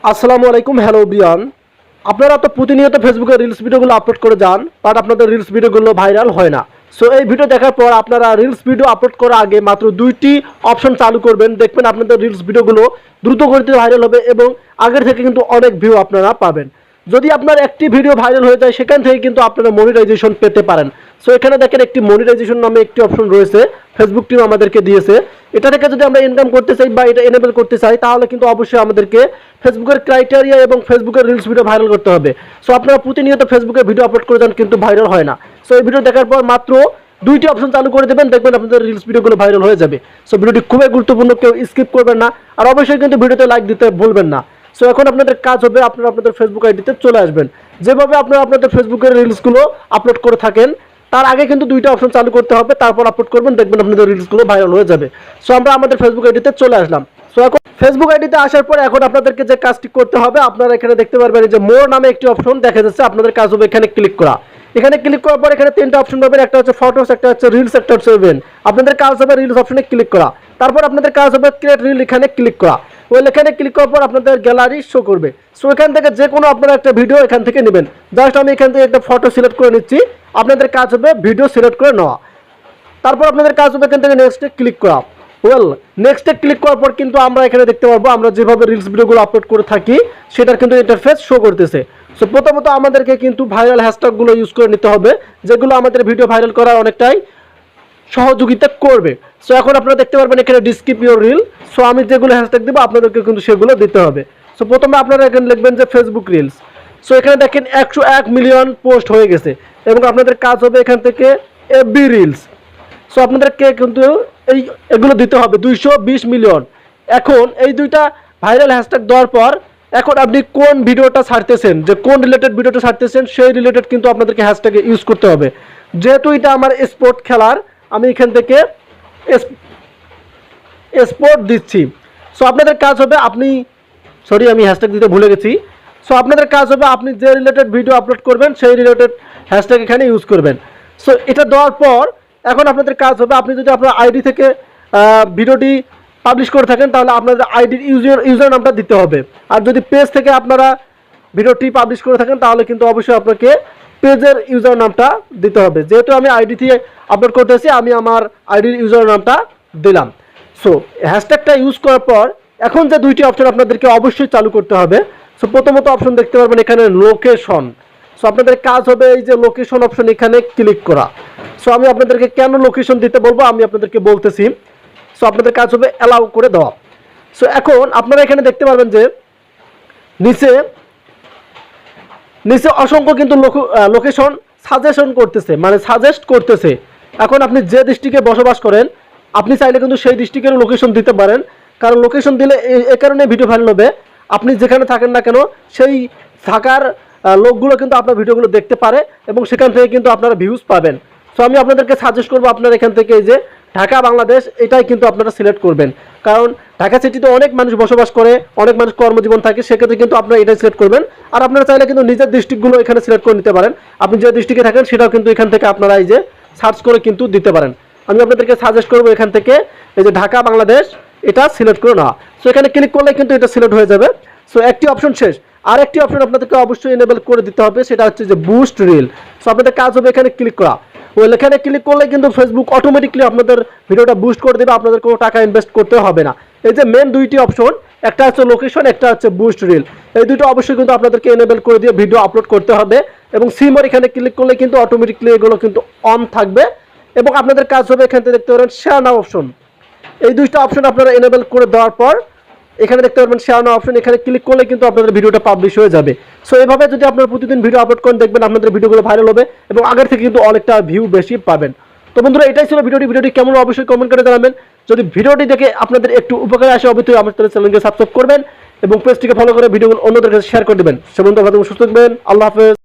আসসালামু আলাইকুম, hello Brian. আপনারা তো প্রতিনিয়ত ফেসবুকে রিলস ভিডিওগুলো আপলোড করে যান, বাট আপনাদের রিলস ভিডিওগুলো ভাইরাল হয় না। সো এই ভিডিও দেখার পর আপনারা রিলস ভিডিও আপলোড করার আগে মাত্র দুইটি অপশন চালু করবেন, দেখবেন আপনাদের রিলস ভিডিওগুলো দ্রুত গতিতে ভাইরাল হবে এবং আগের থেকে কিন্তু অনেক ভিউ আপনারা পাবেন। যদি আপনার একটি ভিডিও ভাইরাল হয়ে যায়, সেখান থেকে কিন্তু আপনারা মনিটাইজেশন পেতে পারেন। সো এখানে দেখেন একটি মনিটাইজেশন নামে একটি অপশন রয়েছে, ফেসবুক টিম আমাদেরকে দিয়েছে। এটা থেকে যদি আমরা ইনকাম করতে চাই বা এটা এনেবল করতে চাই, তাহলে কিন্তু অবশ্যই আমাদেরকে ফেসবুকের ক্রাইটেরিয়া এবং ফেসবুকের রিলস ভিডিও ভাইরাল করতে হবে। সো আপনারা প্রতিনিয়ত ফেসবুকে ভিডিও আপলোড করে যান, কিন্তু ভাইরাল হয় না। সো এই ভিডিও দেখার পর মাত্র দুইটি অপশন চালু করে দেবেন, দেখবেন আপনাদের রিলস ভিডিওগুলো ভাইরাল হয়ে যাবে। সো ভিডিওটি খুবই গুরুত্বপূর্ণ, কেউ স্কিপ করবেন না। আর অবশ্যই কিন্তু ভিডিওতে লাইক দিতে ভুলবেন না। সো এখন আপনাদের কাজ হবে, আপনারা আপনাদের ফেসবুক আইডিতে চলে আসবেন। যেভাবে আপনারা আপনাদের ফেসবুকের রিলসগুলো আপলোড করে থাকেন, তার আগে কিন্তু দুইটা অপশন চালু করতে হবে, তারপর আপলোড করবেন, দেখবেন আপনাদের রিলসগুলো ভাইরাল হয়ে যাবে। সো আমরা আমাদের ফেসবুক আইডিতে চলে আসলাম। সো এখন ফেসবুক আইডিতে আসার পর এখন আপনাদেরকে যে কাজটি করতে হবে, আপনারা এখানে দেখতে পারবেন যে মোর নামে একটি অপশন দেখা যাচ্ছে। আপনাদের কাজ হবে এখানে ক্লিক করা। এখানে ক্লিক করার পর এখানে তিনটা অপশন পাবেন, একটা হচ্ছে ফটোস, একটা হচ্ছে রিলস, একটা হচ্ছে ইভেন্ট। আপনাদের কাজ হবে রিলস অপশনে ক্লিক করা। তারপর আপনাদের কাজ হবে ক্রিয়েট রিল, এখানে ক্লিক করা। ওই এখানে ক্লিক করার পর আপনাদের গ্যালারি শো করবে। সো এখান থেকে যে কোনো আপনারা একটা ভিডিও এখান থেকে নেবেন। জাস্ট আমি এখান থেকে একটা ফটো সিলেক্ট করে নিচ্ছি। আপনাদের কাজ হবে ভিডিও সিলেক্ট করে নেওয়া। তারপর আপনাদের কাজ হবে এখান থেকে নেক্সটে ক্লিক করা। নেক্সটে ক্লিক করার পর কিন্তু আমরা এখানে দেখতে পারবো আমরা যেভাবে রিলস ভিডিওগুলো আপলোড করে থাকি সেটার কিন্তু ইন্টারফেস শো করতেছে। সো প্রথমত আমাদেরকে কিন্তু ভাইরাল হ্যাশট্যাগুলো ইউজ করে নিতে হবে, যেগুলো আমাদের ভিডিও ভাইরাল করার অনেকটাই সহযোগিতা করবে। সো এখন আপনারা দেখতে পারবেন এখানে ডিসক্রিপ ইউর রিল। সো আমি যেগুলো হ্যাশট্যাগ দেবো আপনাদেরকে কিন্তু সেগুলো দিতে হবে। সো প্রথমে আপনারা এখানে লিখবেন যে ফেসবুক রিলস। সো এখানে দেখেন 101 মিলিয়ন পোস্ট হয়ে গেছে এবং আপনাদের কাজ হবে এখান থেকে এফবি রিলস। সো আপনাদেরকে কিন্তু এগুলো দিতে হবে 220 মিলিয়ন। এখন এই দুইটা ভাইরাল হ্যাশট্যাগ দেওয়ার পর এখন আপনি কোন ভিডিওটা ছাড়তেছেন, যে কোন রিলেটেড ভিডিওটা ছাড়তেছেন সেই রিলেটেড কিন্তু আপনাদেরকে হ্যাশট্যাগ ইউজ করতে হবে। যেহেতু এটা আমার স্পোর্ট খেলার, আমি এখান থেকে স্পোর্ট দিচ্ছি। সো আপনাদের কাজ হবে আমি হ্যাশট্যাগ দিতে ভুলে গেছি। সো আপনাদের কাজ হবে আপনি যে রিলেটেড ভিডিও আপলোড করবেন সেই রিলেটেড হ্যাশট্যাগ এখানে ইউজ করবেন। সো এটা দেওয়ার পর এখন আপনাদের কাজ হবে, আপনি যদি আপনার আইডি থেকে ভিডিওটি পাবলিশ করে থাকেন তাহলে আপনাদের আইডির ইউজার নামটা দিতে হবে। আর যদি পেজ থেকে আপনারা ভিডিওটি পাবলিশ করে থাকেন তাহলে কিন্তু অবশ্যই আপনাকে পেজের ইউজার নামটা দিতে হবে। যেহেতু আমি আইডি থেকে আপলোড করতেছি, আমি আমার আইডির ইউজার নামটা দিলাম। সো হ্যাশট্যাগটা ইউজ করার পর এখন যে দুইটি অপশন আপনাদেরকে অবশ্যই চালু করতে হবে। সো প্রথমত অপশন দেখতে পারবেন এখানে লোকেশন। সো আপনাদের কাজ হবে এই যে লোকেশন অপশন এখানে ক্লিক করা। সো আমি আপনাদেরকে কেন লোকেশন দিতে বলবো আমি আপনাদেরকে বলতেছি। সো আপনাদের কাজ হবে অ্যালাউ করে দেওয়া। সো এখন আপনারা এখানে দেখতে পারবেন যে নিচে অসংখ্য কিন্তু লোকেশন সাজেশন করতেছে, মানে সাজেস্ট করতেছে। এখন আপনি যে ডিস্ট্রিক্টে বসবাস করেন আপনি চাইলে কিন্তু সেই ডিস্ট্রিক্টের লোকেশন দিতে পারেন, কারণ লোকেশন দিলে এ কারণে ভিডিও ভাইরাল হবে। আপনি যেখানে থাকেন না কেন সেই থাকার লোকগুলো কিন্তু আপনার ভিডিওগুলো দেখতে পারে এবং সেখান থেকে কিন্তু আপনারা ভিউজ পাবেন। সো আমি আপনাদেরকে সাজেস্ট করবো আপনারা এখান থেকে এই যে ঢাকা বাংলাদেশ এটাই কিন্তু আপনারা সিলেক্ট করবেন, কারণ ঢাকা সিটিতে অনেক মানুষ বসবাস করে, অনেক মানুষ কর্মজীবন থাকে, সেক্ষেত্রে কিন্তু আপনারা এটাই সিলেক্ট করবেন। আর আপনারা চাইলে কিন্তু নিজের ডিস্ট্রিক্টগুলো এখানে সিলেক্ট করে নিতে পারেন। আপনি যে ডিস্ট্রিক্টে থাকেন সেটাও কিন্তু এখান থেকে আপনারা এই যে সার্চ করে কিন্তু দিতে পারেন। আমি আপনাদেরকে সাজেস্ট করবো এখান থেকে এই যে ঢাকা বাংলাদেশ এটা সিলেক্ট করে নেওয়া। সো এখানে ক্লিক করলে কিন্তু এটা সিলেক্ট হয়ে যাবে। সো একটি অপশন শেষ, আর একটি অপশন আপনাদেরকে অবশ্যই এনেবল করে দিতে হবে, সেটা হচ্ছে যে বুস্ট রিল। সো আপনাদের কাজ হবে এখানে ক্লিক করা। এখানে ক্লিক করলে কিন্তু ফেসবুক অটোমেটিকলি আপনাদের ভিডিওটা বুস্ট করে দেবে, আপনাদের কোনো টাকা ইনভেস্ট করতে হবে না। এই যে মেন দুইটি অপশন, একটা হচ্ছে লোকেশন, একটা হচ্ছে বুস্ট রিল, এই দুটো অবশ্যই কিন্তু আপনাদেরকে এনেবল করে দিয়ে ভিডিও আপলোড করতে হবে। এবং সিমর এখানে ক্লিক করলে কিন্তু অটোমেটিকলি এগুলো কিন্তু অন থাকবে। এবং আপনাদের কাজ হবে এখান থেকে দেখতে পারেন শেয়ার নাও অপশন। এই দুইটা অপশন আপনারা এনেবল করে দেওয়ার পর এখানে দেখতে পারবেন শেয়ার নাও অপশন, এখানে ক্লিক করলে কিন্তু আপনাদের ভিডিওটা পাবলিশ হয়ে যাবে। সো এইভাবে যদি আপনারা প্রতিদিন ভিডিও আপলোড করেন দেখবেন আপনাদের ভিডিওগুলো ভাইরাল হবে এবং আগের থেকে কিন্তু অনেকটা ভিউ বেশি পাবেন। তো বন্ধুরা এটাই ছিল ভিডিওটি কেমন অবশ্যই কমেন্ট করে জানাবেন। যদি ভিডিওটি দেখে আপনাদের একটু উপকারে আসে অবশ্যই আমাদের চ্যানেলকে সাবস্ক্রাইব করবেন এবং পেজটিকে ফলো করে ভিডিওগুলো অন্যদের কাছে শেয়ার করে দেবেন। সে পর্যন্ত ভালো সুস্থ থাকবেন। আল্লাহ হাফেজ।